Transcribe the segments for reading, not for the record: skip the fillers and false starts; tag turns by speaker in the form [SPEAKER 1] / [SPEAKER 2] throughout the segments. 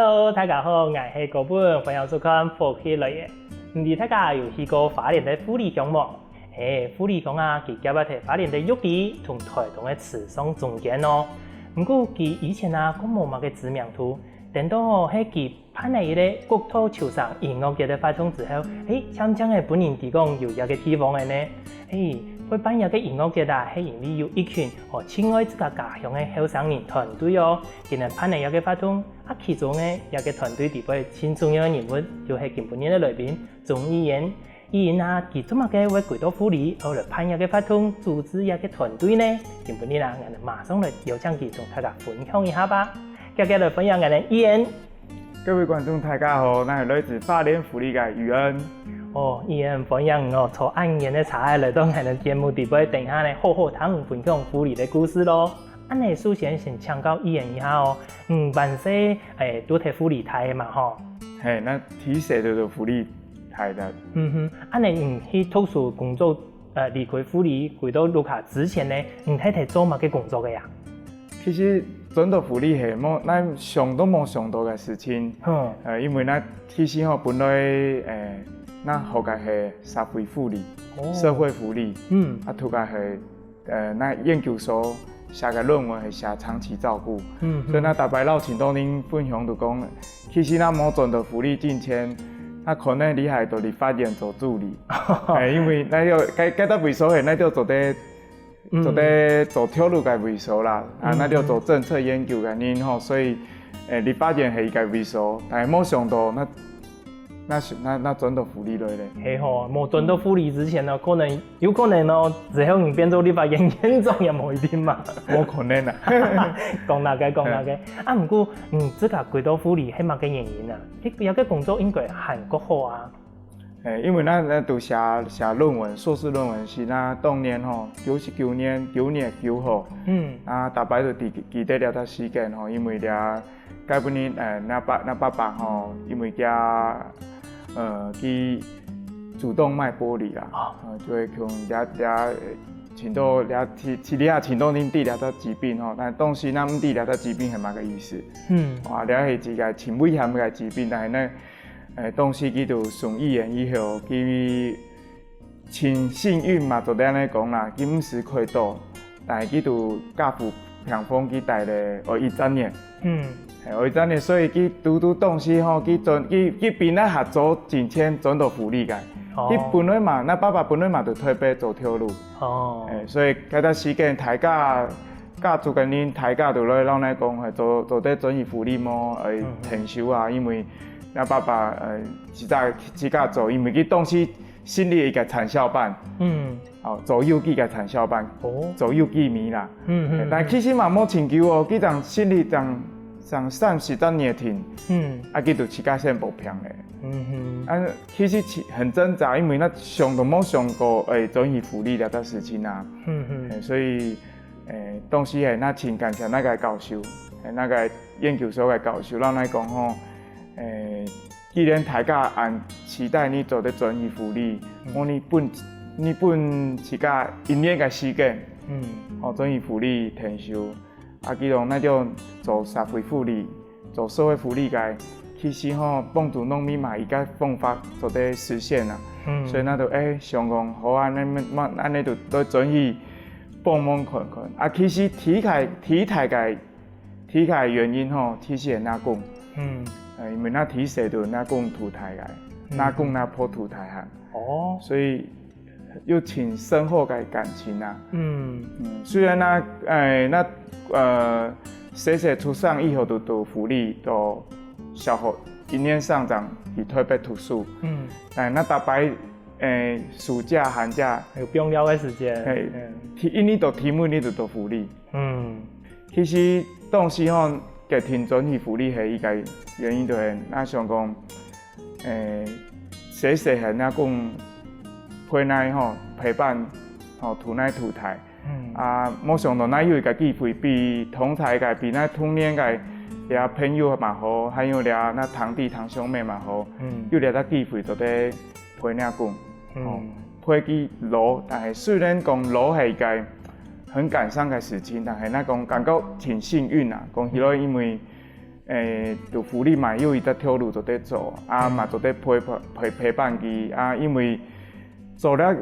[SPEAKER 1] Hello， 大家好，我是高本，欢迎收看福气类嘅。唔知大家有去過花蓮嘅富里鄉冇？富里鄉啊，佢夾喺花蓮嘅玉里同台東嘅池上中間咯。不過佢以前啊，講冇乜嘅知名度，等到喺佢辦嚟嘅國土潮汕音樂節嘅發動之後，漸漸嘅本人地講有一個地方嘅呢，會辦一個音樂節啦，係因為有一群親愛自家家鄉嘅後生人團隊哦，佢哋辦嚟一個發動，其中嘅一個團隊地位最重要嘅人物，就係今年嘅來賓鍾議員。議員啊，佢做乜嘅會回到富里，後來辦一個發動，組織一個團隊呢？今年啊，我哋馬上來邀請佢同大家分享一下吧。今日來分享我哋議員。
[SPEAKER 2] 各位觀眾大家好，我係來自花蓮富里嘅宇恩。
[SPEAKER 1] 議員分享從按年嘅茶來到我哋節目地位，等下呢好好談分享富里嘅故事咯。按呢首先先請教議員一下萬歲都喺富里睇嘛嗬？
[SPEAKER 2] 係，那提寫到富里睇的。
[SPEAKER 1] 按呢去讀書工作離開富里回到盧卡之前呢，睇做乜嘅工作嘅呀？
[SPEAKER 2] 其實轉到富里係冇，咱想都冇想到嘅事情。因為咱其實本來咱學嘅係社會福利，社會福利。讀嘅係咱研究所寫嘅論文係寫長期照顧。所以咱大擺老前當年分享就講，其實咱冇轉到富里之前，那可能厲害到嚟發現做助理。因為咱要該到為所係，咱要做鐵路嘅維修啦，那要做政策研究嘅人吼，所以你發現係個維修，但係冇想到那轉到富里來咧。係
[SPEAKER 1] 吼，冇轉到富里之前呢，有可能咯，之後你變做你發現嚴重也冇一定嘛。
[SPEAKER 2] 冇可能啊。
[SPEAKER 1] 講大概。不過自家回到富里係乜嘅原因啊？有個工作應該韓國好啊。
[SPEAKER 2] 因為咱都寫論文，碩士論文是咱當年吼99年9月9號，大擺就記得了他時間吼，因為了該本年那爸爸吼，因為佢主動脈剝離啦，就會從請到請到恁地了他疾病吼，但當時咱唔知了他疾病係乜個意思，了係一個真危險嘅疾病，但係呢。當時佢就順議員以後，佢真幸運嘛，就安尼講啦。佢唔是開刀，但係佢就家父平方佢帶了13年。13年，所以佢拄當時吼，佢並咧合作真簽轉到富里嘅。佢本來嘛，咱爸爸本來嘛就退別做鐵路。所以嗰段時間大家族嘅人大家就來讓咱講係做啲轉移富里麼？停收啊，因為。咱爸爸自家做，因為佢當時成立一個產銷班，做有機嘅產銷班，做有機米啦。但其實嘛冇成就哦，佢當成立當30年停，佢就自家先冇平嘅。其實很掙扎，因為咱想都冇想過轉移富里了個事情啊。所以當時係咱真感謝那個教授，那個研究所嘅教授，讓咱講吼。既然大家期待你做的轉移福利，你本自家一年嘅時間，轉移福利停收，既然那就做社會福利，做社會福利嘅，其實吼幫助農民嘛，而家方法做得實現啦，所以那就想講好啊，咱就對轉移幫忙看看，其實體態原因吼，其實係哪講？因為那體寫到那講土台嘅，那講那破土台行，所以有挺深厚嘅感情啊。雖然寫出上以後就到富里到小學一年上長去特別讀書，但係那大擺暑假寒假
[SPEAKER 1] 有重要嘅時間，
[SPEAKER 2] 一年到題目你就到富里。其實當時吼。嘅停轉去富里係一個原因，就係咱想講，寫係咱講陪咱吼陪伴吼土奶土台，冇想到咱有一個機會比同台嘅比咱童年嘅倆朋友嘛好，還有倆那堂弟堂兄妹嘛好，有倆個機會就得陪咱講，陪佢攞，但係雖然講攞係個。很感傷嘅事情，但係那講感覺挺幸運啊！講起來，因為就福利嘛，有伊在跳路做在做，嘛做在陪伴伊，因为做了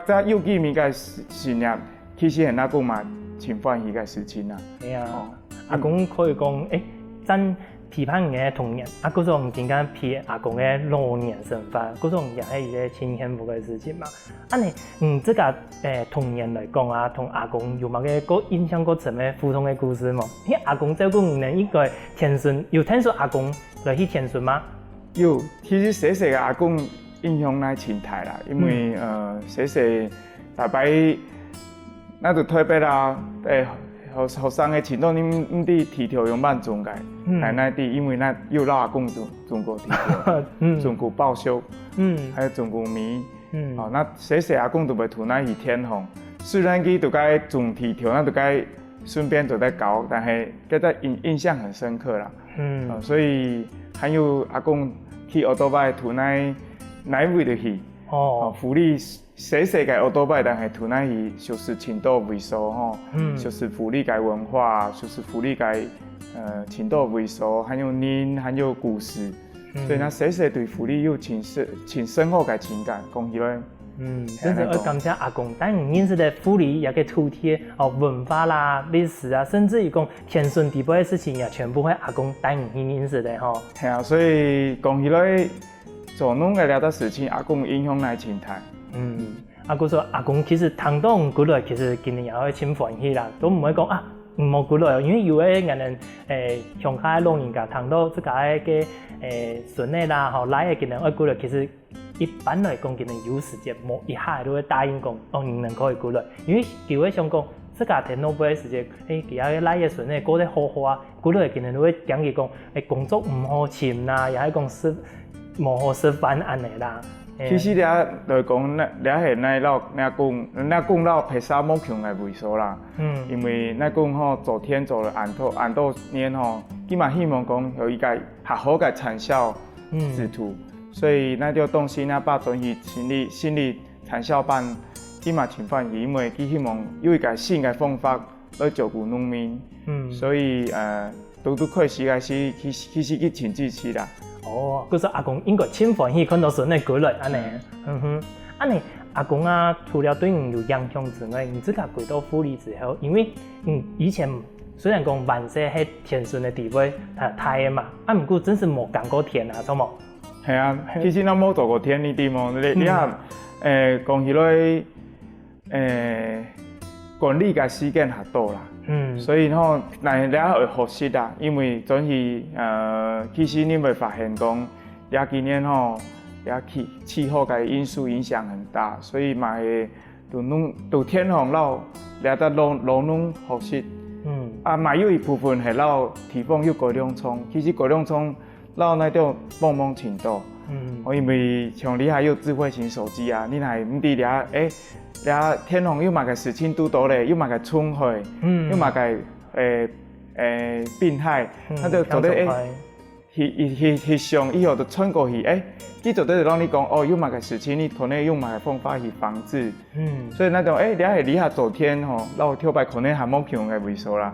[SPEAKER 2] 在幼稚园个事业，其实很那讲嘛，侵犯伊个事情啊。
[SPEAKER 1] 系啊，阿公可以讲，咱批判人嘅童年，嗰種更加批阿公嘅老年生活，嗰種也係一個挺幸福嘅事情嘛。你這個童年來講啊，同阿公有冇個印象個什麼互動嘅故事冇？因為阿公照顧人應該天順，有聽說阿公來去天順嗎？
[SPEAKER 2] 有，其實細細嘅阿公影響咱心態啦，因為細細大擺，咱就特別啦，學生嘅程度，你唔啲提條用慢種嘅，係那啲，因為咱有老阿公種過提條，種過報銷，還有種過米，那細細阿公就袂圖咱去天皇，雖然佢就該種提條，咱就該順便就在搞，但係佢個印象很深刻啦，所以還有阿公去奧多拜圖咱哪位就去，福利。細細個奧多拜，但係圖咱去就是程度為數吼，就是福利個文化，就是福利個程度為數，還有人，還有故事，所以咱細細對福利有挺深厚個情感，講起來，
[SPEAKER 1] 真係要感謝阿公，但唔認識的福利也個土地文化啦、歷史啊，甚至於講天順地輩嘅事情，也全部係阿公帶唔去認識的吼。
[SPEAKER 2] 係啊，所以講起來，做弄個了得事情，阿公影響咱心態。
[SPEAKER 1] 阿公說阿公其實聽到唔過來，其實今年也可以真歡喜啦，都唔會講唔好過來，因為有啲人鄉下老人家聽到這個嘅孫仔啦，吼來嘅今年愛過來，其實一般來講今年有時間冇一下都會答應講，你能可以過來，因為佢會想講，這個天老輩嘅時間，其他嘅來嘅孫仔過得好好啊，過來今年都會講佢講，工作唔好簽啦，又係講食冇好食飯安尼啦。
[SPEAKER 2] 其實咧來講，咧係咱講到拍沙漠強嘅為數啦。因為咱講吼，昨天做了按多年吼，基本希望講有一個較好嘅產銷制度，所以咱就當時咱把轉去心理產銷班，基本情況因為佢希望有一個新嘅方法來照顧農民，所以都可以時間其實去前置起啦。
[SPEAKER 1] 嗰時阿公應該真歡喜看到孫仔過來安尼，安尼阿公啊，除了對你有影響之外，你自家過到福利之後，因為以前雖然講萬世係天順的地位大嘅嘛，唔過真是冇講過天啊，錯冇？
[SPEAKER 2] 係啊，其實咱冇做過天呢啲嘛，你講起來管理嘅時間較多啦。所以吼，咱咧會學習啦，因為總是其實你會發現講，咧今年吼，咧氣候嘅因素影響很大，所以嘛會到天皇佬咧得老農學習，嘛有一部分係佬提供有高粱倉，其實高粱倉佬那種幫程度，因為像你還有智慧型手機啊，你係唔知咧天皇又買個事情拄到咧，又買個春會，又買個病害，那就做得去上以後就穿過去，佢做得讓你講又買個事情，你可能用買個方法去防治，所以那種你係離下昨天吼，เรา跳擺可能還冇強嘅為數啦。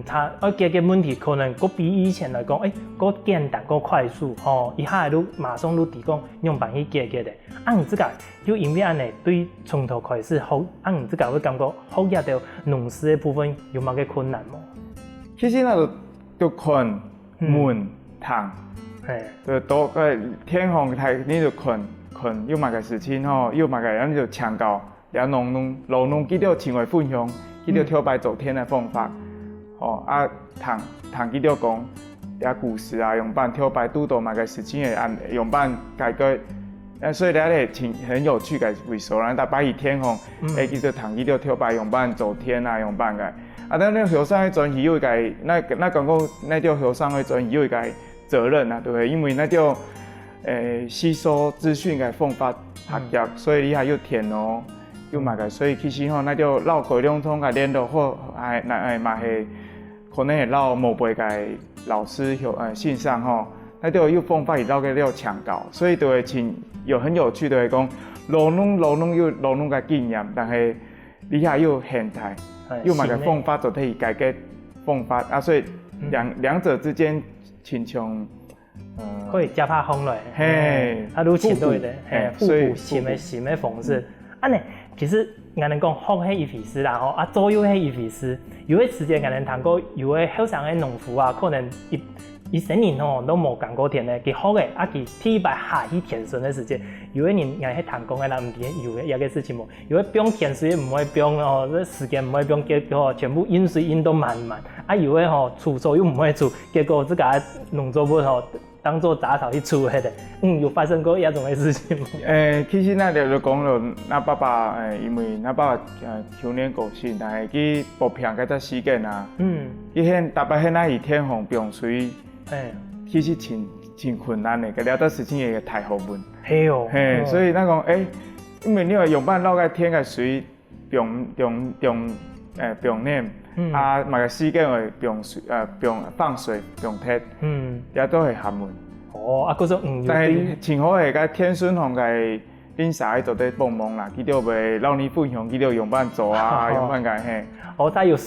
[SPEAKER 1] 他解決問題可能比以前來講，簡單快速，一下都馬上都提供用辦去解決的。你自家就因為安尼對從頭開始學，你自家會感覺學業到農事的部分有冇個困難冇？
[SPEAKER 2] 其實那就困悶糖，就多個天皇睇你就困，要買個事情吼，要買個人就強教，然後老農佢都成為分享，佢都跳擺昨天的方法。糖佢都講，啲故事啊，用辦跳擺拄到買個事情嘅用辦解決，所以咧係很有趣嘅為數啦。但擺喺天皇，佢就糖佢都跳擺用辦昨天啊，用辦嘅。但你後生嘅轉移有一個，那講講那條後生嘅轉移有一個責任啊，對不對？因為那條吸收資訊嘅方法學習，所以你還要填哦。又買個，所以其實吼，那就老高粱倉個聯絡或嘛係可能係老某輩個老師線上吼，那就有方法去老個了搶搞，所以就會很有趣，就係講老農有老農個經驗，但係你下有現代，又買個方法就可以解決方法啊，所以兩者之間亲像
[SPEAKER 1] 可以加怕风来，
[SPEAKER 2] 嘿，
[SPEAKER 1] 它愈浅对的，腹部新的方式。啊呢，其实俺能讲风是一回事啦，吼，左右是一回事。有的时间俺能谈过，有的后生的农夫啊，可能一生年都冇干过田的，佢好嘅，佢第一摆下去田顺的时间，有的人硬係谈工嘅啦，唔掂，有嘅個事情冇，有的不用田水唔會不用哦，這時間唔會不用，結果全部飲水飲到滿，有的除草又唔會除，結果這個農作物當做雜草去除嘅，有發生過一種嘅事情冇？
[SPEAKER 2] 其實那就講了，那爸爸因為那爸爸去年過身，但係佢補片嗰隻時間啊，佢現特別現在以天風병水。其實真困難的，佢了到事情也太好問。
[SPEAKER 1] 係哦，
[SPEAKER 2] 所以那講因為你話用辦撈個天個水병念，嘛個時間會병放水병鐵，也都係含問。
[SPEAKER 1] 嗰種
[SPEAKER 2] 但係前好係個天順風個恁啥做得幫忙啦，佢就袂老年分享，佢就用辦做啊，用辦個
[SPEAKER 1] 再有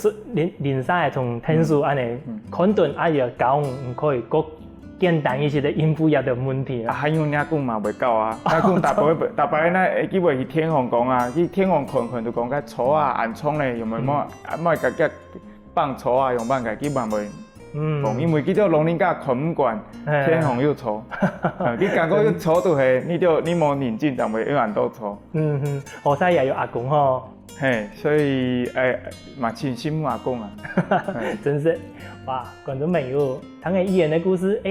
[SPEAKER 1] 林山從天數安尼肯定要教可以個簡單一些的應付一啲問題啊。
[SPEAKER 2] 還有那講嘛袂夠啊，那講大擺那佢會去天皇講啊，去天皇困就講個草啊、暗瘡咧，用乜個放草啊，用辦個基本袂講，因為佢就農林家困唔慣，天皇又草，你感覺又草就係你冇認真，就會永遠都草。
[SPEAKER 1] 好彩也有阿公吼。
[SPEAKER 2] 所以嘛真羡慕阿公啊，
[SPEAKER 1] 真是哇！觀眾朋友，聽個伊人的故事，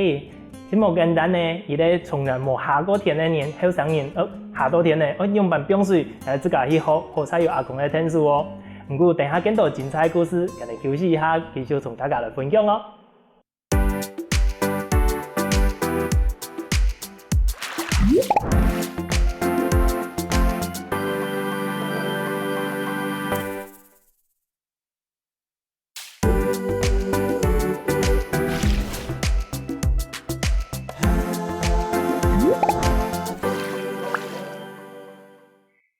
[SPEAKER 1] 真冇簡單呢。伊咧從來冇下過田的人，後生人下到田呢，用辦병水，自家去好彩有阿公的天數哦。不過等下見到精彩的故事，我哋休息一下，繼續同大家來分享哦。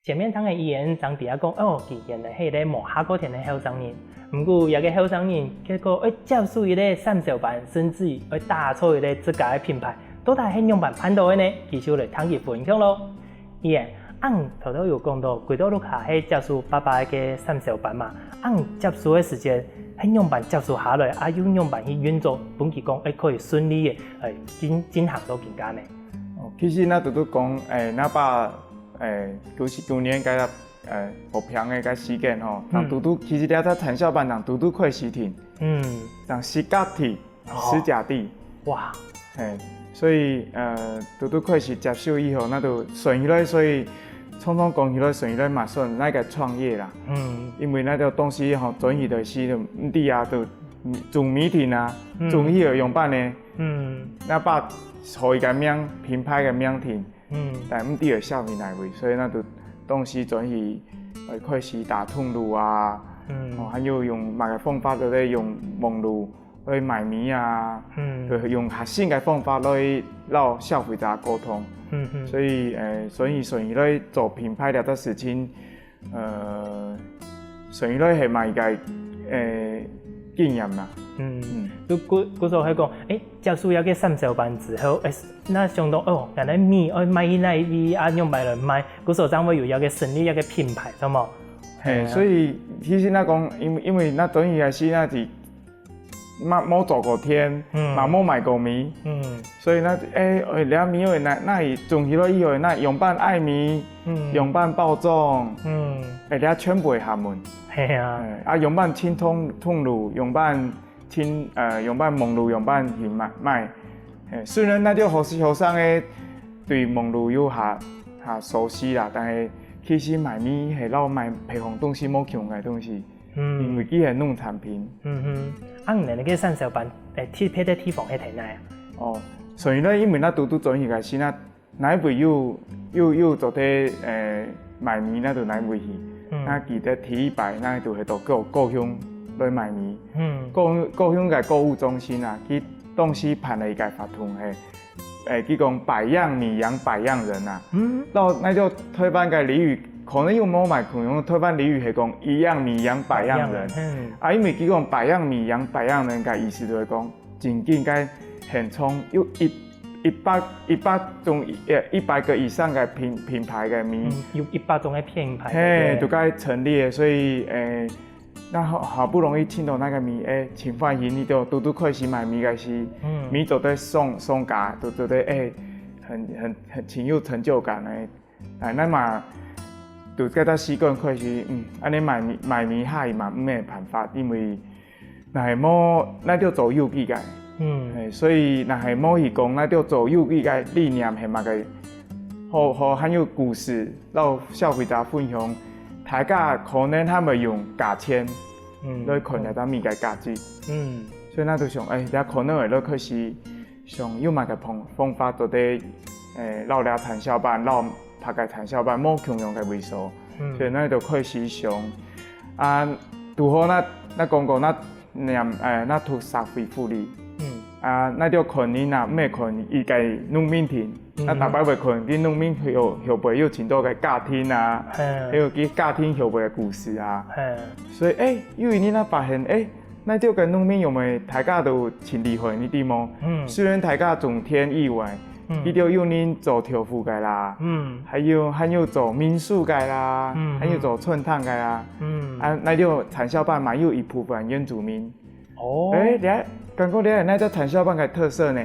[SPEAKER 1] 前面聽個醫院長底下講，佢現在係咧冇下過田的後生人，不過有個後生人結果接觸一個三小班，甚至打造一個自家的品牌，到底係用辦辦到的呢？繼續來聽佢分享咯。醫院，頭頭有講到，幾多路下係接觸爸爸嘅三小班嘛，接觸的時間係用辦接觸下來，用辦去運作，本期講可以順利嘅，進行到更加呢。
[SPEAKER 2] 其實那都講那把。去年個補片嘅個時間吼，人拄其實了在產銷班人拄快時停，人時甲地、時甲地，哇，所以拄快時接受以後，那就順起來，所以匆匆講起來順起來馬上那個創業啦，因為那個東西吼轉移的是就唔啲啊，就做米田啊，做迄個用辦呢，那把互伊個名品牌個名田。但唔啲嘅消費來位，所以那就東西轉去開始打通路啊，還有用某個方法就咧用網絡去賣米啊，就用核心嘅方法去讓消費者溝通，所以順於咧做品牌呢個事情，順於咧係賣嘅經驗啦。嗰時候係講，接觸一個三小班之後，那相當原來米賣那啲用賣來賣，嗰時候將會有一個成立一個品牌，係嘛？所以其實那講，因為那等於係是那是冇做過田，嘛冇賣過米，所以那了米因為那係種起來以後，那用辦愛米，用辦包裝，了全部係廈門，用辦清通路，用辦用辦網路，用辦去賣，雖然那啲後生嘅對網路有下熟悉啦，但係其實賣米係攞賣平衡東西冇強嘅東西，因為佢係農產品。
[SPEAKER 1] 你那個三小班配的地方係睇哪啊？
[SPEAKER 2] 所以咧，因為那都轉去個時，那會有做啲賣米，那就哪會去，那記得第一排那就係到故鄉來賣米，故鄉嘅購物中心啊，佢東西辦嚟個法團係，佢講百樣米養百樣人啊，到那就推翻個俚語。可能有冇賣可能推翻俚語係講一樣米養百樣人，因為佢講百樣米養百樣人嘅意思就係講，真緊該现充有100种100个以上的品牌的米，
[SPEAKER 1] 有100种的品牌，
[SPEAKER 2] 嘿，就该成立，所以那好不容易听到那个米，真欢喜，你就拄开始买米个是，米做得送价，都做得很挺有成就感的，咱嘛就给他习惯开始，安尼买米海嘛，唔系办法，因为那系冇那就走有机个。所以若系某义工，咱就做有机个理念，系嘛个好很有故事，让消费者分享。大家可能他们用价钱，来看来咱物个价值。所以咱就想，咱可能会开始上有嘛个方法，做啲老了产销班，老拍个产销班，冇共用个位数。所以咱就开始想，拄好咱讲过，咱图社会福利。那就看你若咩看伊个农民庭，那大摆会看啲农民后背有真多个家庭啊，还有啲家庭后背的故事啊。所以因为你那发现那就跟农民有没大家都挺厉害，你知冇？虽然大家种田以外，伊就有人做挑夫个啦，还有做民宿个啦，还有做村汤个啦，那就产销班嘛有一部分原住民。刚刚那只产销班的特色呢，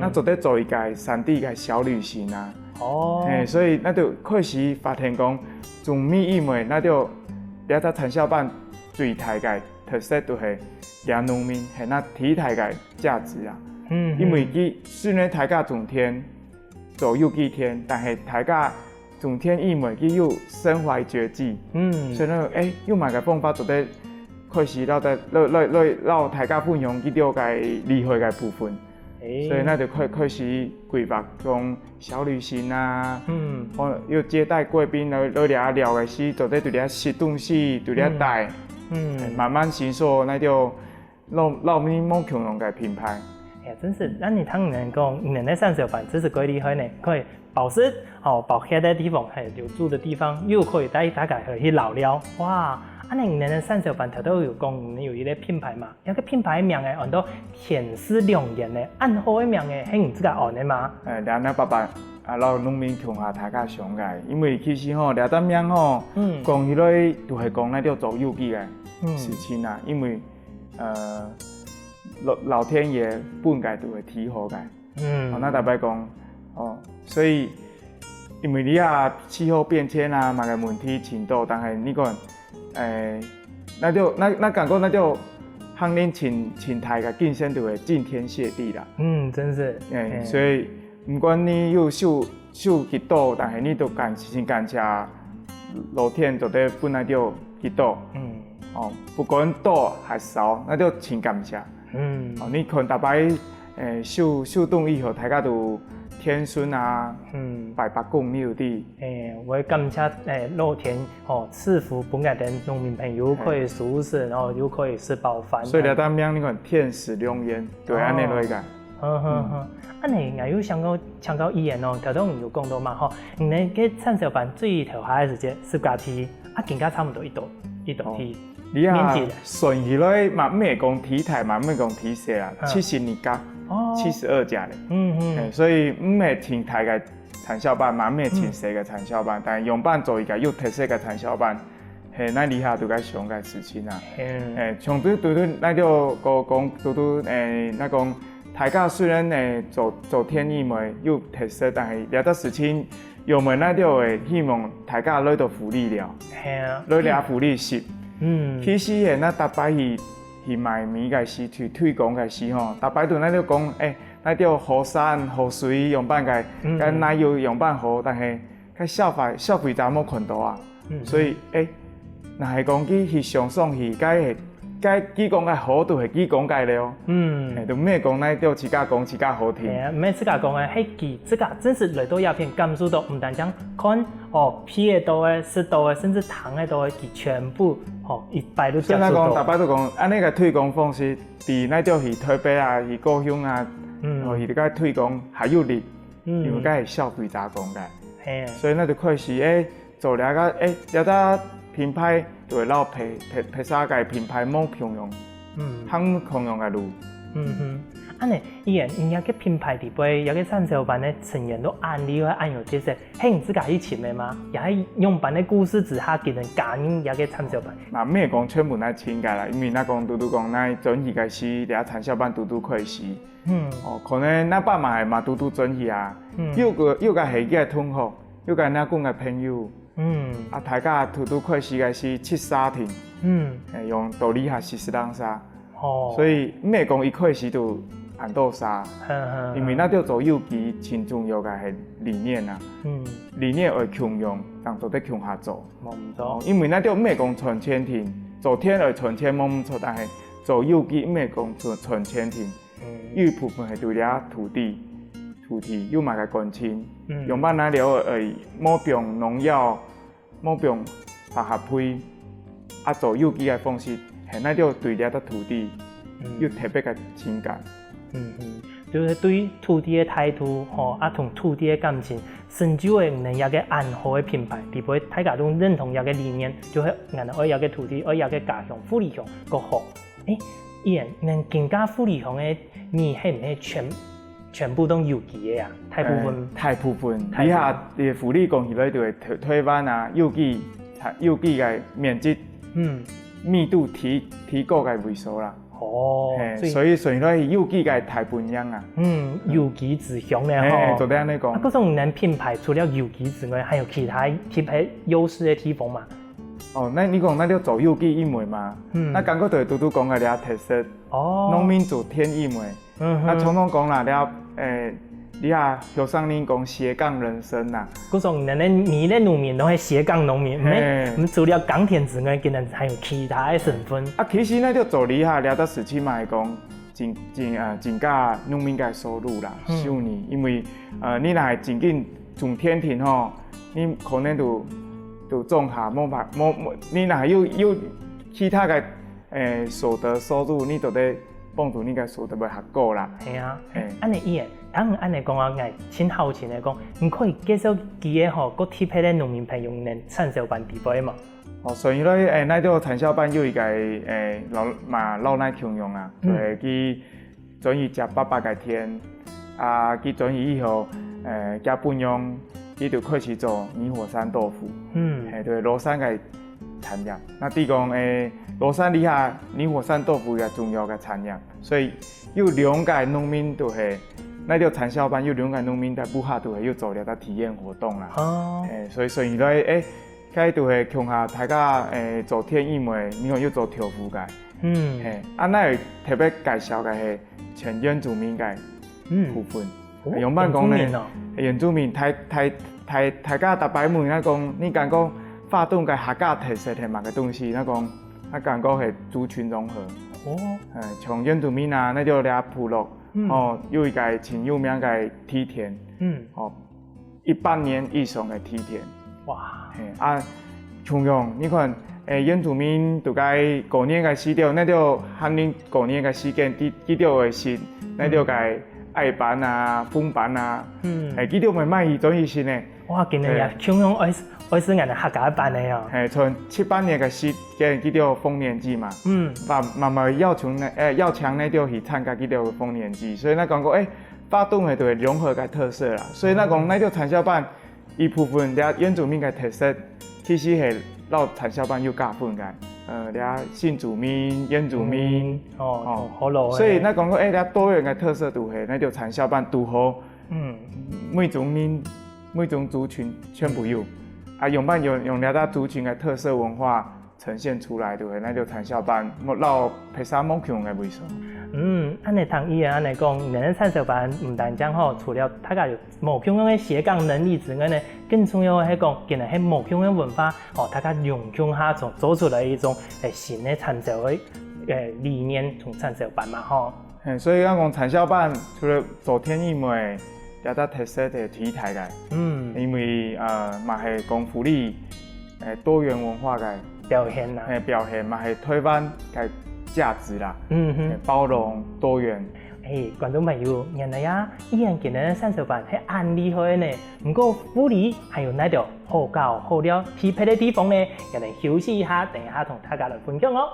[SPEAKER 2] 那做得做一个山地的小旅行啊。所以那就开始发现讲，从米以外，那就那只产销班最大的特色就是俩农民系那体态的价值啊。因为佢虽然大家种田做有机田，但是大家种田以外，佢有身怀绝技。所以呢，有买个方法做得。开始让大家分享佢哋个厉害嘅部分，所以那就开始规划讲小旅行啊，要接待贵宾来聊嘅时，做得对啲吃东西，对啲带，慢慢形塑那就让民冇共用嘅品牌。
[SPEAKER 1] 真是，那你听人讲，你在上手板真是鬼厉害呢，可以保湿保黑的地方，还有留住的地方，又可以带大家去老了，哇！那你们上手板头都有讲，你们有一个品牌嘛？有个品牌名诶，很多天丝良言诶，暗号诶名诶，係唔知个按诶嘛？
[SPEAKER 2] 咱那爸爸老农民共下大家上嘅，因为其实俩单名讲起来都系讲那叫做有机嘅事情啊，因为老天爷本该都会提好嘅，那大摆讲所以因为你气候变迁啊，嘛个问题程度，但系你讲。那感觉那就行恁前台嘅竞争就会惊天谢地啦。
[SPEAKER 1] 真是。
[SPEAKER 2] 所以不管你有受几多，但是你都感谢老天做得本来就几多。不管多还少，那就请感谢。你看大摆受冻以后，大家都。天孙啊，拜拜公庙的。
[SPEAKER 1] 我感谢老天赐福本地的农民朋友可以舒适，然后又可以吃饱饭。
[SPEAKER 2] 所以咧，咱名你看天时良言，对安尼来个。
[SPEAKER 1] 你也有想到语言头先有讲到嘛你嘅产销班最头下嘅时间10架梯，更加差不多一道梯。
[SPEAKER 2] 你顺起来嘛，唔系讲体态嘛，唔系讲体色啊，70年架。72架咧，所以唔系挺大嘅产销班，嘛唔系挺细嘅产销班，但系用班做一个有特色嘅产销班，系咱以下都该上嘅事情啊。像对，那就讲那讲大家虽然做天意嘛有特色，但系有得事情，有们那就会希望大家攞到福利了，攞俩福利是。其实那大摆去卖米个时，去推广个时大摆都咱就讲，咱就河山河水用办个，跟奶油用办好，但系个消费者冇看到啊，所以若系讲去上爽去，该讲个好都系讲个了，就咩讲咱就自家讲自家好听，
[SPEAKER 1] 咩自家讲个，系自家真是来到鸦片感受到，唔单讲看皮的多诶，湿多诶，甚至糖的多诶，佢全部一摆都接触到。
[SPEAKER 2] 所以咱讲大摆都讲，安尼个推广方式，伫咱就去台北啊，去高雄啊，去个推广还有力，因为个系消费者讲个，所以咱就开始做了个了个品牌。就会攞批啥个品牌冇共用，肯共用嘅路。
[SPEAKER 1] 安尼，伊人家个品牌底杯，有个产销班的成员都按你个按有这些，嘿，你自家去请的吗？也系用班的故事只下给人教人有个产销班。
[SPEAKER 2] 嘛，咩讲全部来请假啦，因为那讲拄拄讲，那准许个是俩产销班拄拄开始。可能那爸妈嘛拄拄准许啊。又个下个同学，又个那讲个朋友。大家拄拄开始个是七沙亭。用道理下是人沙。所以咩讲一开始就按到沙，因为那叫做有机很重要嘅理念啊。理念会强用，但都得强下做。因为那叫咩讲传千庭，做天会传千冇唔错，但系做有机咩讲传千庭，有部分系对了土地又买个关心，用班那了会冇用农药，冇用化学配，做有机嘅方式。那就对了的土地有特别的情感。
[SPEAKER 1] 就是对土地的态度，同土地的感情，甚至会能有个安好的品牌，比如大家都认同有个理念，就系人爱有个土地，爱有个家乡，富里乡个好。伊人能更加富里乡的米系唔系全部都有机的啊？
[SPEAKER 2] 大部分，以下的福利工起来就会推翻啊，有机的面积。密度提高嘅位数啦，所以算来有机嘅大分样啊。
[SPEAKER 1] 有机志向咧吼，
[SPEAKER 2] 就这样嚟讲。
[SPEAKER 1] 嗰种能品牌除了有机之外，还有其他特别优势嘅地方嘛？
[SPEAKER 2] 那你讲那叫做有机一枚嘛？那感觉就拄拄讲嘅了特色。农民做天一枚。常常讲啦了，你啊，有上您讲斜杠人生呐。
[SPEAKER 1] 嗰种人咧，你咧农民都系斜杠农民，除了钢铁之外，竟然还有其他的身份。
[SPEAKER 2] 其实那就做厉害，了到事情嘛，系讲增加农民嘅收入啦，收入。因为你若系真紧种天庭吼，你可能就种下你若有其他嘅所得收入，你就得帮助你嘅所得袂合够啦。
[SPEAKER 1] 系啊，安尼伊个。按你讲啊，我真好奇嚟讲，你可以介绍几个个特别的农民朋友能产销班地位嘛？
[SPEAKER 2] 所以咧，那叫产销班有一个老奶强用啊，就系佢转移食800个天，佢转移以后，加半用，佢就开始做泥火山豆腐，对罗山嘅产业。那地讲罗山底下泥火山豆腐也重要嘅产业，所以有2个农民都系。那就产销班有2个农民在布下都系要做了个体验活动啦。所以所以咧，佢都系强下大家做天意梅，你看要做豆腐嘅。那会特别介绍嘅系全原住民嘅部分。用班讲咧，原住民大家大摆问讲，你讲发动嘅客家特色系乜嘅东西？那讲系族群融合。像原住民啊，那就俩部落。有一个很有名的梯田，100年以上的梯田。
[SPEAKER 1] 哇！
[SPEAKER 2] 同样你看，原住民就该过年的时条，那就喊恁过年的时间，记条的是，那就该爱班啊、风班啊，记条咪卖伊转伊是呢。
[SPEAKER 1] 哇！今日也同样爱是人客家班的哦。
[SPEAKER 2] 从7、8年的时间，记条丰年祭嘛。慢慢要强那条去参加记条丰年祭，所以那讲过发动的就会融合个特色啦。所以那讲那条产销班一部分俩原住民的特色，其实系老产销班有加分个。俩新住民、原住民
[SPEAKER 1] 好老。
[SPEAKER 2] 所以那讲过俩多元的特色都系那条产销班都好。每种族群全部有。用了咱族群的特色文化呈现出来，就系那就产销班老配上某强的位数。
[SPEAKER 1] 安尼同意啊，安尼讲，咱产销班唔单讲除了大家有某强的斜杠能力之外呢，更重要的系讲，竟然系某强的文化，大家用强下做出来一种新的产销的理念，从产销班嘛
[SPEAKER 2] 所以讲产销班除了做天意梅。有得特色的题材嘅，因为嘛系讲福利，多元文化嘅
[SPEAKER 1] 表现啦，
[SPEAKER 2] 嘛系推翻嘅价值啦，包容多元。
[SPEAKER 1] 观众朋友，原来啊，依然今日产销班系安厉害呢，不过福利还有那条好搞好料匹配的地方呢，也能休息一下，等一下同大家来分享哦。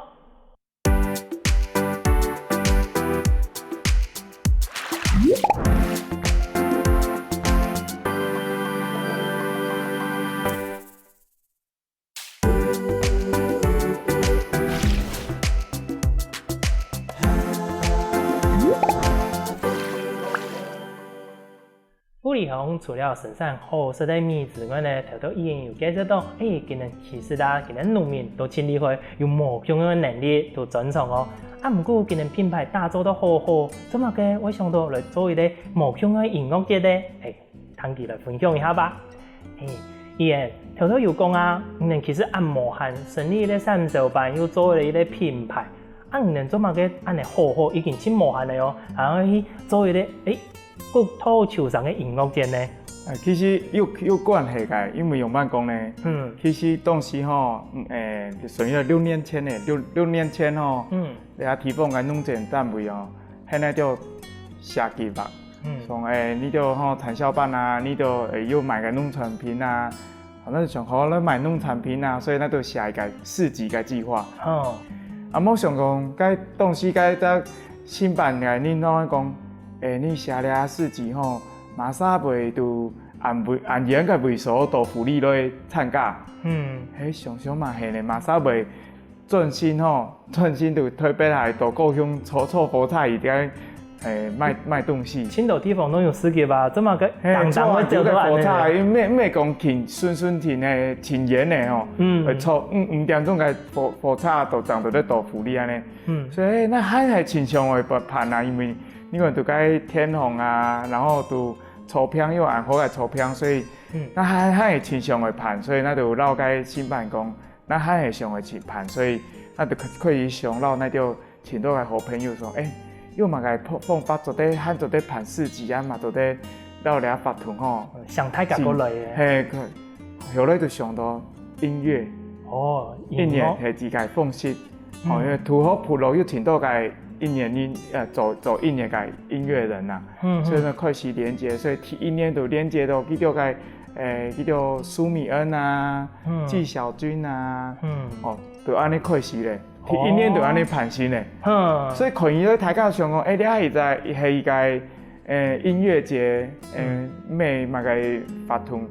[SPEAKER 1] 富里乡除了生产好食的米之外呢，头头伊有介绍到，今日其实啦，今日农民都尽力去有模强的能力都专长哦。不过今日品牌打造得好好，怎么个我想到来做一个模强的音乐节呢？汤弟来分享一下吧。头头有讲啊，其实按模汉成立咧三手班，又做了一个品牌。做么个安尼好好已经真模汉了哦，去做一个国土球上的音乐节呢？
[SPEAKER 2] 其实有关系嘅，因为用办讲呢，其实当时吼，属于6年前的6年前吼，咧提供嘅农检单位哦，现在叫下计划，从你就吼产销班啊，你就又买个农产品啊，那想好咧买农产品啊，所以那就下一个市集嘅计划。冇想讲，该当时该在新办嘅，恁拢讲。你下了市集吼，马上袂就按严个位数都福利来参加。想嘛系咧，马上袂专心就特别来到故乡炒菠菜一点，卖东西。
[SPEAKER 1] 青岛地方都有市集吧？这么个当会叫做
[SPEAKER 2] 菠菜，咩讲停顺停的停盐的吼，会炒5点钟个菠菜都长到咧大福利安尼。所以那还系亲像会办啊，因为。因为都该天虹啊，然后都抽票又按好个抽票，所以那还亲像会办，所以那就绕该新办公，那还上会去办，所以那就可以上绕那就请到个好朋友说，又嘛个放发做得喊做得办市集啊嘛，做得绕俩发团吼，
[SPEAKER 1] 上太夹过来
[SPEAKER 2] 嘅，后来就上到音乐，一年系自己放弃，因为土好普罗又请到个。一年走一年个音乐人呐，所以呢开始连接，所以第一年就连接到叫做叫做苏米恩啊，纪晓君啊，就安尼开始咧，第一年就安尼办成咧，所以看伊咧大家想讲，你系在系个音乐节，咩嘛个发团，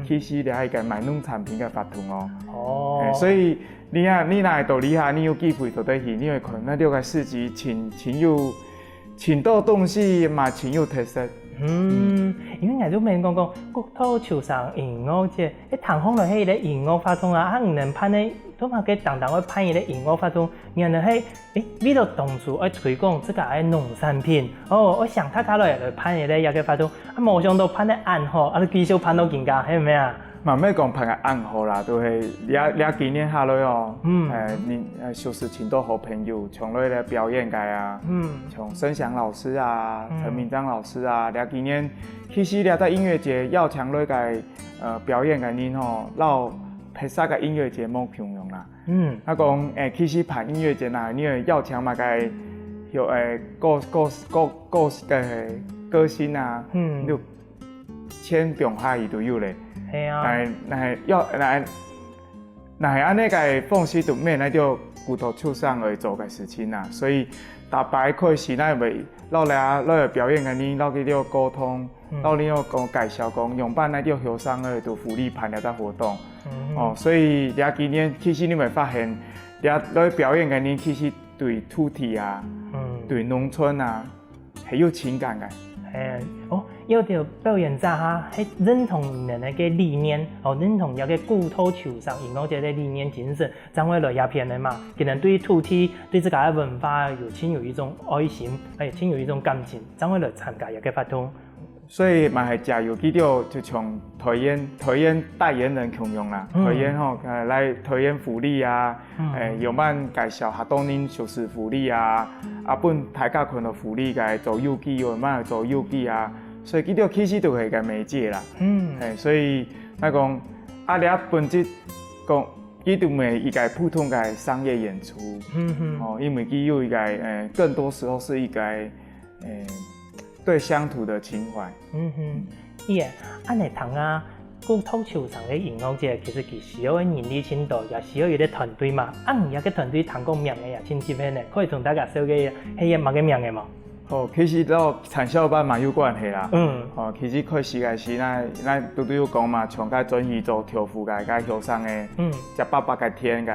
[SPEAKER 2] 其实你系个卖农产品嘅发团哦，所以。你若到厉害，你有机会到底去，你会看那六个市集，请到东西嘛，请有特色。
[SPEAKER 1] 因为俺就问讲国土球上音乐节，谈好了迄个音乐发通啊，唔能攀咧，都嘛给当会攀伊个音乐发通，然后迄为了当初爱推广这个农产品，我想他家来攀伊个也个发通，冇想到攀得暗好，继续攀到更加，系咪啊？
[SPEAKER 2] 嘛，咩讲攀个暗号啦，都系俩几年下来哦，你就是请到好朋友，从来咧表演界啊，从申祥老师啊、陈明章老师啊，俩几年，其实俩在音乐节要强来界表演界恁吼，老拍摄个音乐节冇强用啦，讲其实办音乐节呐，你要强嘛界有歌星啊，就千中海伊都有咧。那系安尼个放弃就免那就骨头手上而做个事情啦，所以大摆开始那袂老来表演个你老去了沟通，老你要讲介绍讲用办那就后生个就福利办了个活动，所以俩今年其实你会发现，俩来表演个你其实对土地啊，对农村啊，很有情感个。
[SPEAKER 1] 有条表演者哈，係認同人嘅理念，認同有個國土球上音樂節嘅理念精神，將會來鴉片的嘛，可能對土地、對自家嘅文化有一種愛心，親有一種感情，將會來參加一個活動。
[SPEAKER 2] 所以嘛係加油，記到就從推演代言人強用啦，推演來推演福利啊，有辦介紹下當年就是福利啊，本大家群嘅福利嘅做郵寄，有辦做郵寄啊。所以佢條其實都係個媒介啦，所以那講你本質講，佢都唔係一個普通嘅商業演出，因為佢有一個更多時候是一個對鄉土的情懷。
[SPEAKER 1] 安尼談啊，國土球上嘅音樂節其實佢需要嘅人力程度，也需要一個團隊嘛。有個團隊談過名嘅也真接嘅呢，可以同大家說嘅係乜嘅名嘅嘛？
[SPEAKER 2] 其實都產銷班嘛有關係啦。其實開始個是咱都有講嘛，從個轉移做調布個後生嘅，只800個天個，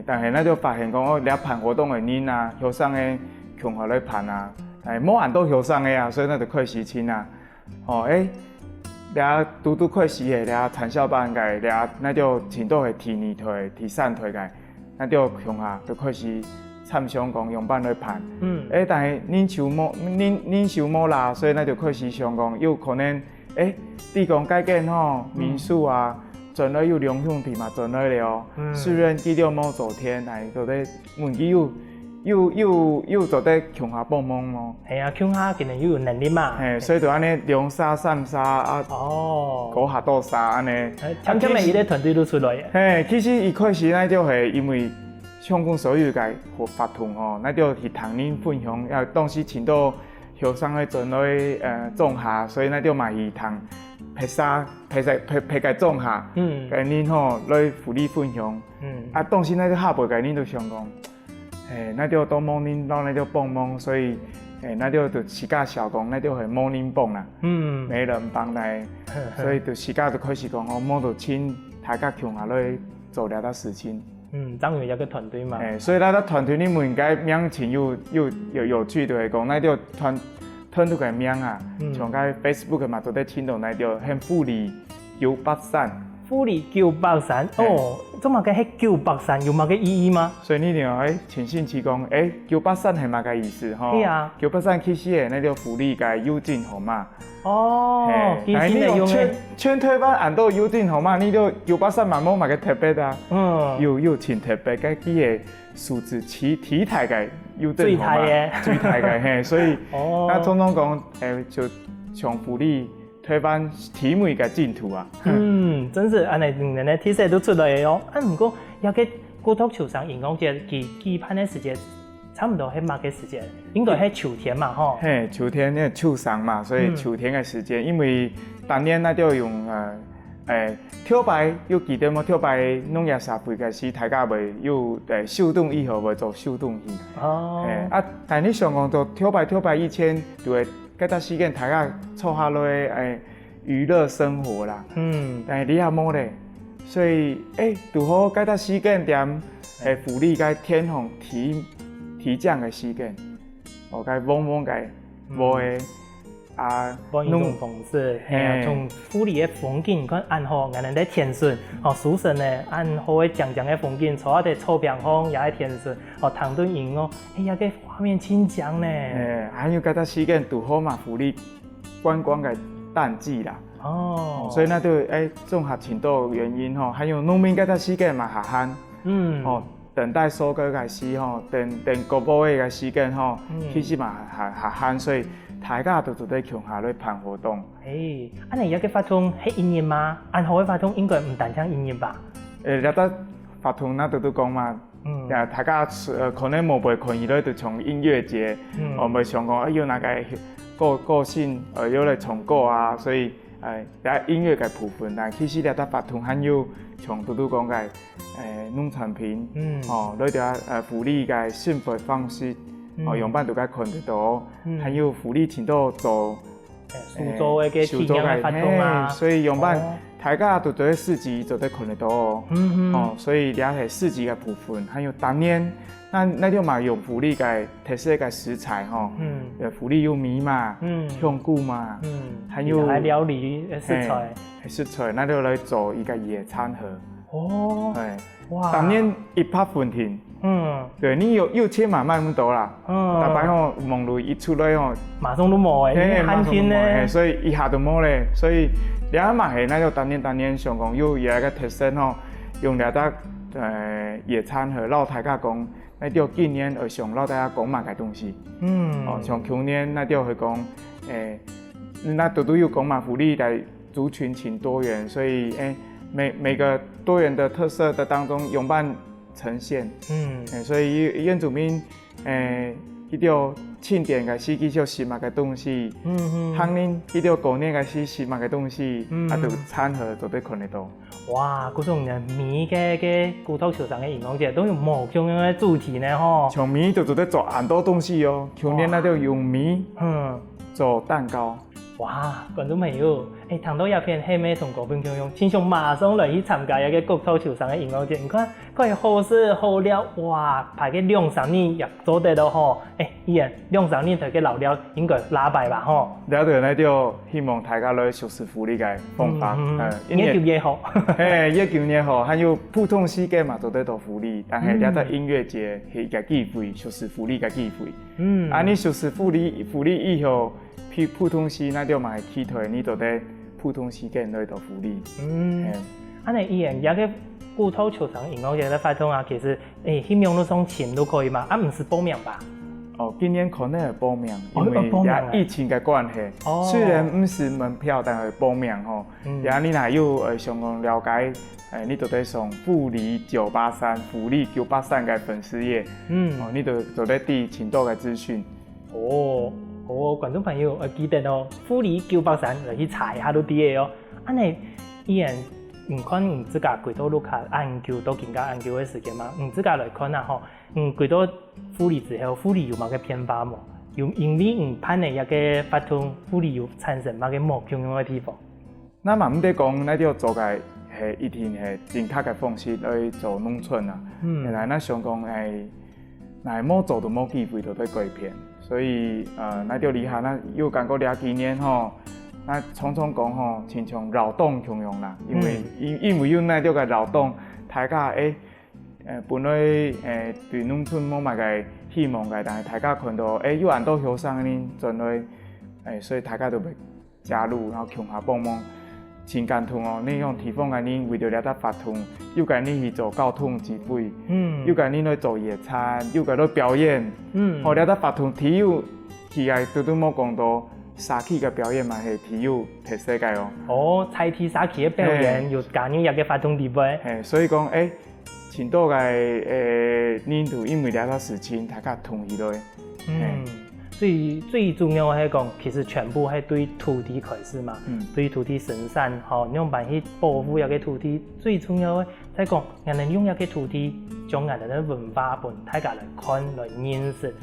[SPEAKER 2] 但係咱就發現講，你辦活動嘅人啊，後生嘅強下來辦啊，冇按到後生嘅啊，所以咱就開始請啊。俩拄快时个俩产销班个俩，那就程度会提年退、提散退个，那就向下就开始参相公用班来判。但是恁受某啦，所以那就开始相公有可能地公改建吼民宿啊，转来有两兄弟嘛转来了，世人记了某昨天，来就咧问伊又做得向下帮忙咯。
[SPEAKER 1] 系啊，向下可能又有能力嘛。
[SPEAKER 2] 所以就安尼量沙散沙啊，高下倒沙安尼。
[SPEAKER 1] 渐渐的，伊个团队都出来
[SPEAKER 2] 嘅。其实一开始那就系因为相关所有个法团吼，那就去同恁分享，要当时请到后生的转来种下，所以那就嘛是同拍沙拍个种下，甲恁吼来福利分享。当时那就下辈甲恁就相讲。那就都摸恁，然后那就帮忙，所以那就时间小工，那就系摸恁帮啦。没人帮来，所以就时间就开始讲，摸就请大家共下来做了的事情。
[SPEAKER 1] 当然有一个团队嘛。
[SPEAKER 2] 所以咱的团队你们应该名前有趣的会讲，那就团队个名啊，像个 Facebook 嘛，都在听到那就很富丽983。
[SPEAKER 1] 富丽983哦，做嘛个迄983有嘛个意义吗？
[SPEAKER 2] 所以你要诚信去讲，983系嘛个意思吼？
[SPEAKER 1] 对啊
[SPEAKER 2] ，983其实那就福利个邮政号码。
[SPEAKER 1] 但是你用
[SPEAKER 2] 全台湾按到邮政号码，你就983嘛冇嘛个特别啊。又真特别，个几个数字体态个邮政号码，最态个所以那总讲就像福利。台湾题目嘅净土啊！
[SPEAKER 1] 真是安尼两年的题材都出来嘅哦。不过要给古托球场荧光节期盼的时间，差不多係乜嘅時間？應該係秋天嘛，吼。
[SPEAKER 2] 秋天因為秋霜嘛，所以秋天嘅時間，因為當年那就用跳擺，要記得冇跳擺農業社會嘅時，大家會有手動以後會做手動戲。但你想講做跳擺以前就會。嗰段時間大家坐下來娛樂生活啦，但係你也冇咧，所以拄好嗰段時間點福利個天虹提獎嘅時間，個往個無誒
[SPEAKER 1] 運動方式，從福利嘅風景，看安好，人哋在天順，蘇神咧安好嘅長嘅風景，坐喺啲草坪上也係天順，唐頓營哦，呀個畫面清涼咧。
[SPEAKER 2] 還有嗰段時間拄好嘛，福利觀光嘅淡季啦。所以那就綜合程度原因吼，還有農民嗰段時間嘛下旱，等待收割嘅時候，等個部嘅時間吼，其實嘛下旱，所以。大家都在強下來辦活動。
[SPEAKER 1] 安尼一個發通係音樂嗎？安好嘅發通應該唔單唱音樂吧？
[SPEAKER 2] 有得發通那都講嘛，大家可能冇被困意咧，就從音樂節，我咪想講要那個性要來唱歌啊，所以音樂嘅部分，但其實有得發通還有像都講嘅農產品，你哋福利嘅消費方式。用辦都該看得到，還有福利程度做
[SPEAKER 1] 蘇州嘅體驗嘅發通啊，
[SPEAKER 2] 所以用辦大家都在市集都在看得到，所以了解市集嘅部分，還有當年那就嘛用福利嘅特色嘅食材吼，福利有米嘛，香菇嘛，還有
[SPEAKER 1] 料理食材，
[SPEAKER 2] 那就來做一個野餐盒，
[SPEAKER 1] 哇，
[SPEAKER 2] 當年100分甜。對，你有錢嘛買咁多啦，大擺吼網絡一出來吼，
[SPEAKER 1] 馬上都冇誒，慳錢咧，
[SPEAKER 2] 所以一下都冇咧，所以你阿嘛係那就當年想講有一個特色吼，用了得野餐盒，老大家講，那就今年而想老大家講嘛個東西，像去年那就係講那都有講嘛福利的族群挺多元，所以每個多元的特色的當中用辦。呈現，所以原住民佢條慶典嘅時，佢就食物嘅東西，漢人佢條過年嘅時食物嘅東西，就餐盒都俾看得到。
[SPEAKER 1] 哇，嗰種米嘅古托球場嘅營養節都用木匠嘅主題呢，吼。
[SPEAKER 2] 從米就做得做很多東西哦，去年那就用米做蛋糕。
[SPEAKER 1] 哇，觀眾朋友，聽到一片係咩同嗰邊共用，真想馬上來去參加一個國土球上嘅音樂節。你看，佢好事好料，哇，排個2-3年也做得到吼。依然2-3年就個老料應該拉敗吧吼。
[SPEAKER 2] 了對呢就希望大家來熟悉福利嘅方法，
[SPEAKER 1] 越久越好。
[SPEAKER 2] 越久越好，還有普通時間嘛做得到福利，但係了在音樂節係一個機會，熟悉福利嘅機會。你熟悉福利以後。普通時那就買起退，你就得普通時間來到福利。
[SPEAKER 1] 安尼依然而家嘅國土球場音樂節嘅發通啊，其實喺網絡上簽都可以嘛，唔是報名吧？
[SPEAKER 2] 今年可能係報名，因為疫情嘅關係，雖然唔是門票，但係報名吼。然後你若有想講了解，你就得上富里983富里983嘅粉絲頁，你就得啲前多嘅資訊。
[SPEAKER 1] 觀眾朋友，記得哦，富里983嚟去查一下都啲嘢哦。安尼依然唔看唔自家幾多碌卡研究到更加研究嘅時間嘛？唔自家來看啊吼，幾多富里之後，富里有乜嘅變化冇？有因為唔判嘅一個發通，富里有產生乜嘅冇共用嘅地方？
[SPEAKER 2] 那嘛唔得講，那就做嘅係一定係正確嘅方式去做農村啊。原來那想講係冇做到冇機會就對改變。所以那就厲害，那有感覺了幾年吼，那常常講吼，親像勞動共用啦，因為有那條個勞動，大家本來對農村冇乜個希望嘅，但係大家看到有人都後生呢，進來所以大家都會加入，然後共下幫忙，真感動哦！你用地方嘅你為咗了得發通，又個你去做交通指揮，又個你去做野餐，又個去表演，好了得發通體育，其實都冇講到沙器嘅表演嘛，係體育特色嘅哦。
[SPEAKER 1] 菜體沙器嘅表演又加入一個發通地位。
[SPEAKER 2] 所以講前多嘅年度因為了得事情，大家同意來。
[SPEAKER 1] 最重要係講，其實全部係對土地開始嘛，對土地生產，用辦去保護一個土地。最重要嘅係講，人哋用一個土地，將人哋嘅文化本大家來看來認識。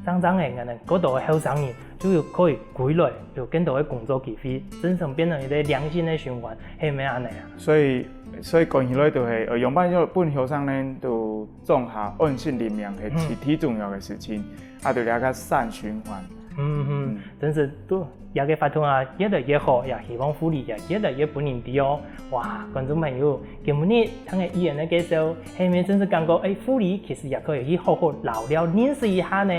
[SPEAKER 1] 真正嘅人哋嗰度嘅後生人，就要可以歸來，有更多嘅工作機會，真正變成一個良性嘅循環，係咪安尼啊？
[SPEAKER 2] 所以講起來就係，用翻咗本後生人都種下安心林業係最重要嘅事情。就了解善循環。
[SPEAKER 1] 真是都一個發通啊，越來越好，也希望福利也越來越本地啲哦。哇，觀眾朋友，今日聽個議員嘅介紹，係咪真是感覺福利其實也可以去好好聊聊認識一下呢？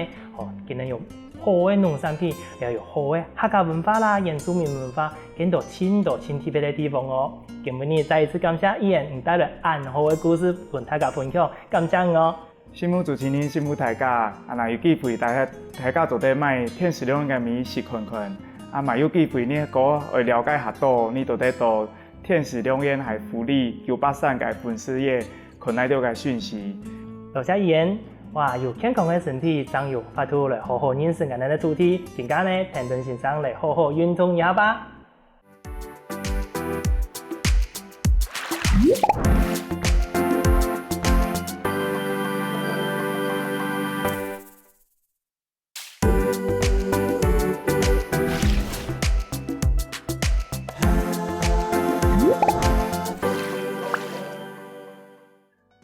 [SPEAKER 1] 竟然有好嘅農產品，又有好嘅客家文化啦、原住民文化，見到親特別嘅地方哦。今日再一次感謝議員帶來安好嘅故事同大家分享，感謝哦。
[SPEAKER 2] 新聞主持人、新聞大家，若有機會，大家做得買天時兩嘅米試看看。嘛有機會呢個會了解下多，你就得到天時兩園係福利983嘅粉絲頁，看到嘅訊息。
[SPEAKER 1] 多謝議員，哇！有健康嘅身體，將有法度來好好認識我哋嘅土地，更加呢，田頓先生嚟好好運動一下吧。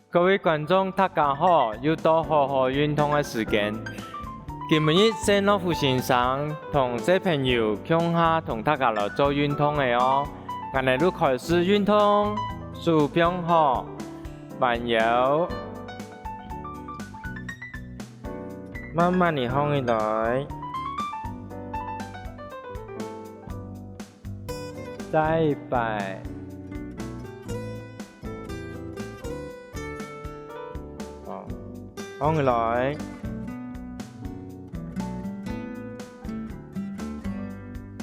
[SPEAKER 3] 各位觀眾，大家好！又到好好運動嘅時間。今日謝諾夫先生同小朋友共下同大家來做運動嘅哦。我哋都開始運動，數標好，慢遊，慢慢地放起來，再擺。放起來，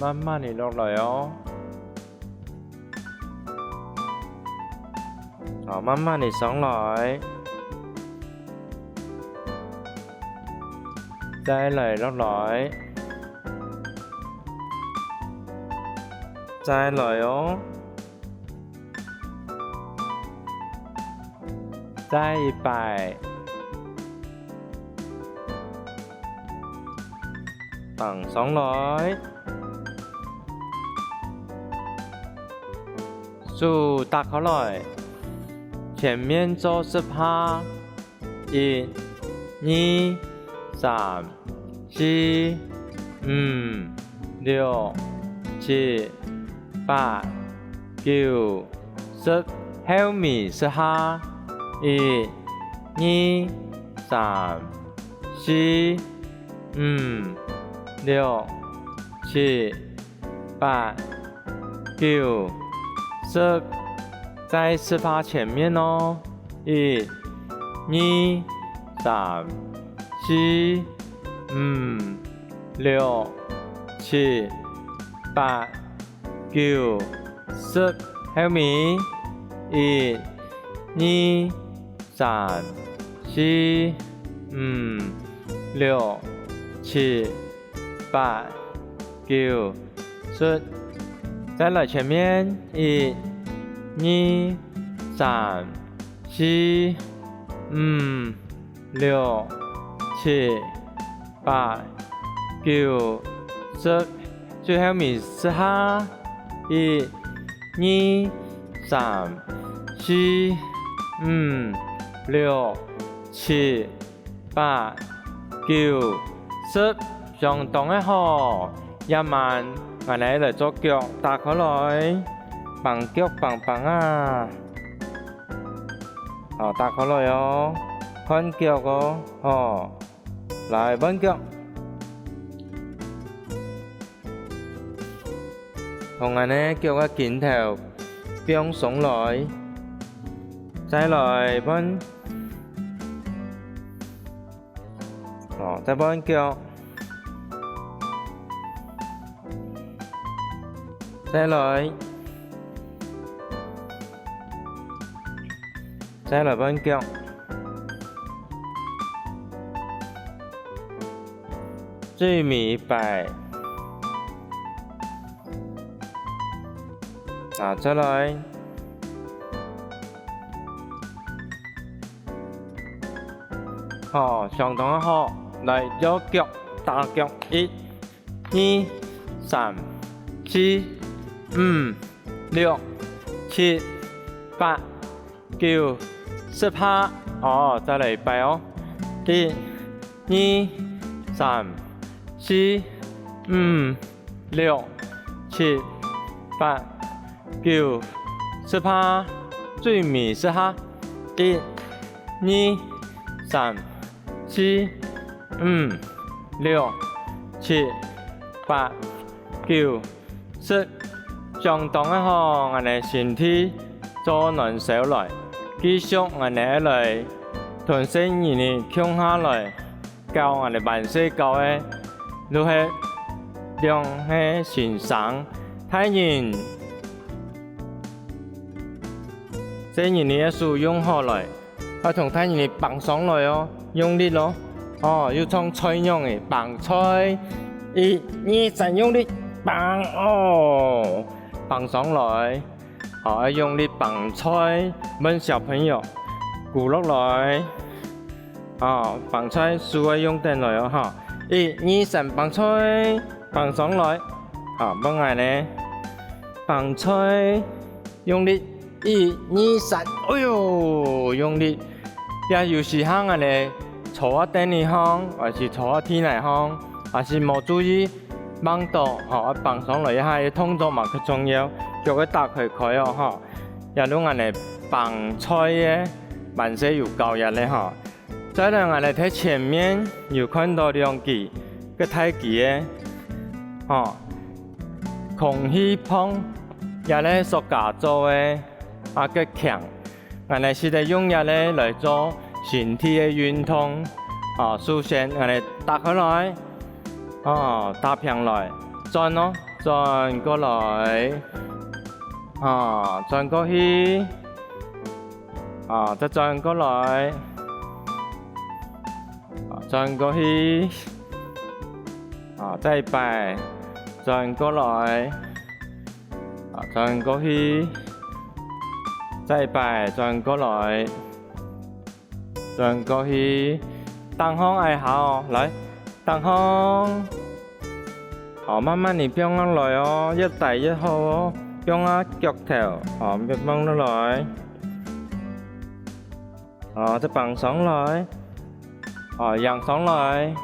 [SPEAKER 3] 慢慢地落來哦。好，慢慢地上來，再嚟落來，再來哦，再擺。放上來，數打開來，前面做10下，1、2、3、4、5、6、7、8、9、10，後面10下，1、2、3、4、5、6、7、8、9、10，在10下前面哦，1、2、3、4、5、6、7、8、9、10，後面1、2、3、4、5、6、7、8、9、10，再來前面1、2、3、4、5、6、7、8、9、10，最後面10下，1、2、3、4、5、6、7、8、9、10，相同的吼，一慢，我哋嚟做腳，打開來，綁腳綁綁啊，好，打開來哦，看腳哦，哦，來綁腳，同我哋腳嘅肩頭綁上來，再來綁，哦，再綁腳。再來綁腳，最尾擺，拿出來，好，相同嘅好，來左腳打腳，1、2、3、4、5、6、7、8、9、10下，哦，再嚟一擺哦，1、2、3、4、5、6、7、8、9、10下，最尾10下，1、2、3、4、5、6、7、8、9、10。相同嘅吼，我哋身體做兩手來，繼續我哋嚟臀身而呢向下來，教我哋慢些教嘅，如何讓嘅欣賞太人，這而呢一數用下來，我從太人綁上來哦，用力咯，哦，要從吹用嘅綁吹，1、2、3用力綁哦。綁上來，好，用力綁吹，問小朋友鼓落來，好，綁吹數要用定來哦，哈，1、2、3綁吹，綁上來，好，問我呢，綁吹，用力，1、2、3，哎呦，用力，也有時候我哋坐喺頂呢行，還是坐喺天嚟行，還是冇注意。綁到，嗬，綁上來一下，動作嘛佢重要，腳一打開哦，嗬，有啲人嚟綁吹嘅，慢些要教人咧，嗬。再嚟我哋睇前面，有看到兩記個太極嘅，嗬，空氣碰，也咧塑膠做嘅，啊個強，我哋是得用嘢咧嚟做身體嘅運動，啊，首先我哋打開來。哦，打平來，轉咯，轉過來，啊，轉過去，啊，再轉過來，啊，轉過去，啊，再擺，轉過來，啊，轉過去，再擺，轉過來，轉過去，當空愛好，來。當空，好，慢慢地變落來哦，一大一號哦，放下腳頭，別放落來，再放上來，揚上來，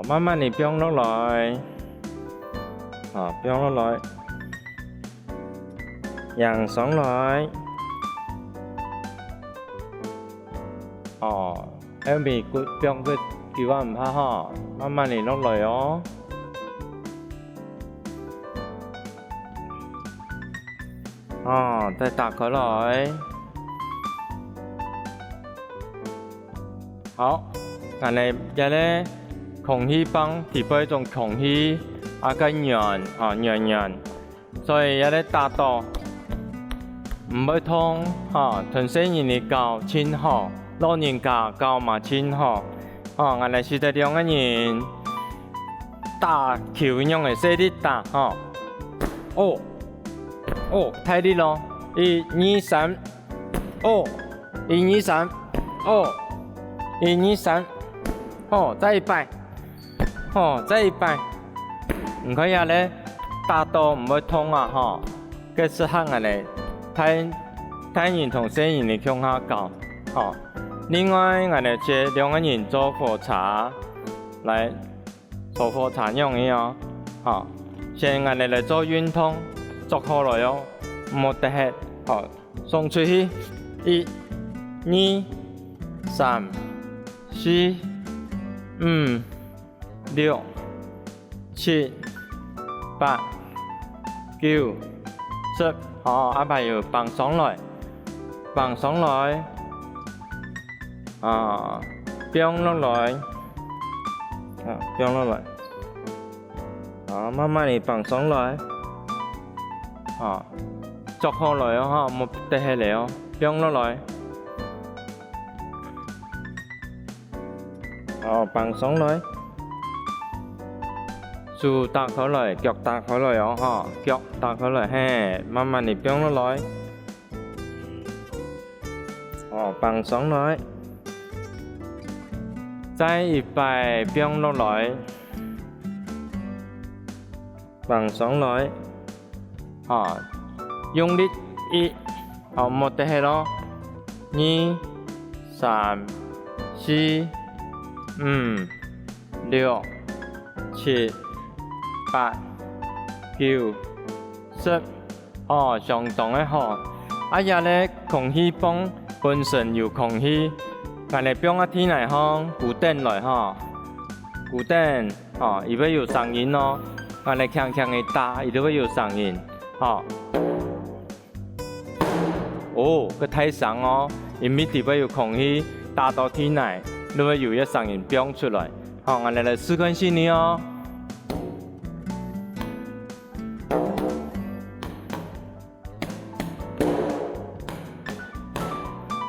[SPEAKER 3] 慢慢地放落來，放落來，揚上來，喺面骨放佢叫啊唔怕嗬，慢慢地落來哦。再打開來，好，我哋一咧空氣棒，提杯種空氣，個圓，圓，所以一咧打到唔會痛，同細人哋教親好，老人家教嘛親好，我哋是得兩個人打球樣嘅細啲打，太力咯！1、2、3，1、2、3，1、2、3，再一擺，再一擺。唔可以啊咧，打到唔會痛啊！這是行啊咧，太人同細人嚟向下教，另外我哋借兩個人做火柴，來做火柴用嘅哦，先我哋嚟做運動。做好來哦，冇得hết，送出去，1、2、3、4、5、6、7、8、9、10，安排要放上來，放落來，放落來，慢慢地放上來。捉好來哦，冇得起嚟哦，放落來，放上來，手打開來，腳打開來哦，腳打開來，嘿，慢慢地放落來，放上來，再一擺放落來，放上來。用力1，冇得起咯，2、3、4、5、6、7、8、9、10，相當嘅好。也咧空氣棒本身有空氣，我哋放喺天嚟放，固定來固定，伊會有聲音咯。我哋輕輕地打，伊都會有聲音。佢太響哦，因為地方有空氣打到天內，都會有一聲音飆出來。我哋來試看先哦。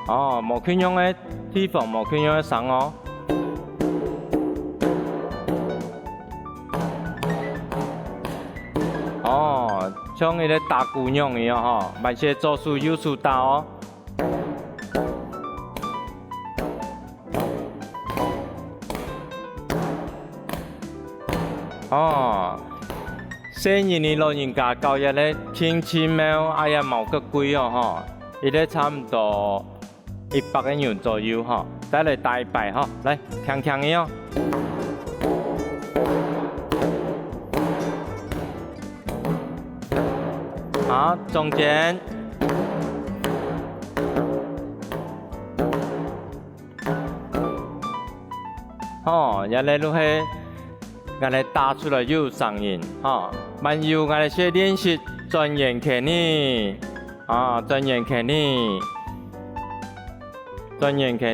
[SPEAKER 3] 冇圈樣嘅地方，冇圈樣嘅聲哦。像你咧打鼓樣一樣咪係左手右手打哦。細人嘅老人家教嘢咧，輕妙，冇咁貴哦，伊咧差唔多100個元左右再嚟大擺嚟輕輕嘅哦。中間，一嚟都係，我哋打出來有聲音，慢要我哋先練習專業嘅呢，專業嘅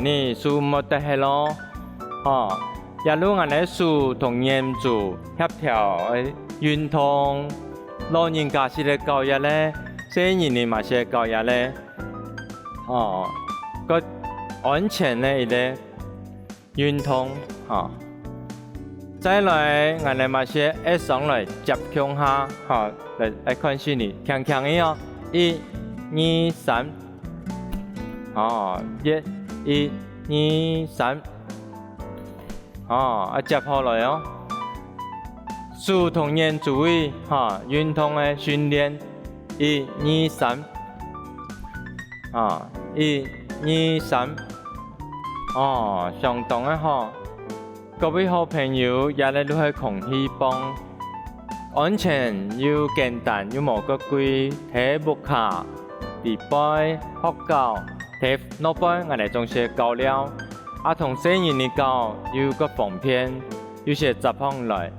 [SPEAKER 3] 呢，數冇得係咯，一路我哋數同嚴組協調運動。老人家是咧教育咧，細人哋嘛是咧教育咧，個安全咧咧運動，再來我哋嘛是一上來接向下，來看先你輕輕嘅哦，1、2、3， 1、2、3，接好來哦。数同年注意运动的训练，1、2、3， 1、2、3，相当的好。各位好朋友也来录去空气帮，安全又简单又无个贵，睇木卡，地杯学教，睇诺杯我哋仲些教了，同新人嚟教又个方便，有些集放来。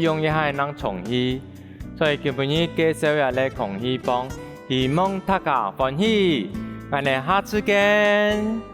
[SPEAKER 3] 用一下能重去，所以今日介绍下嚟空氣幫，希望大家歡喜，我哋下次見。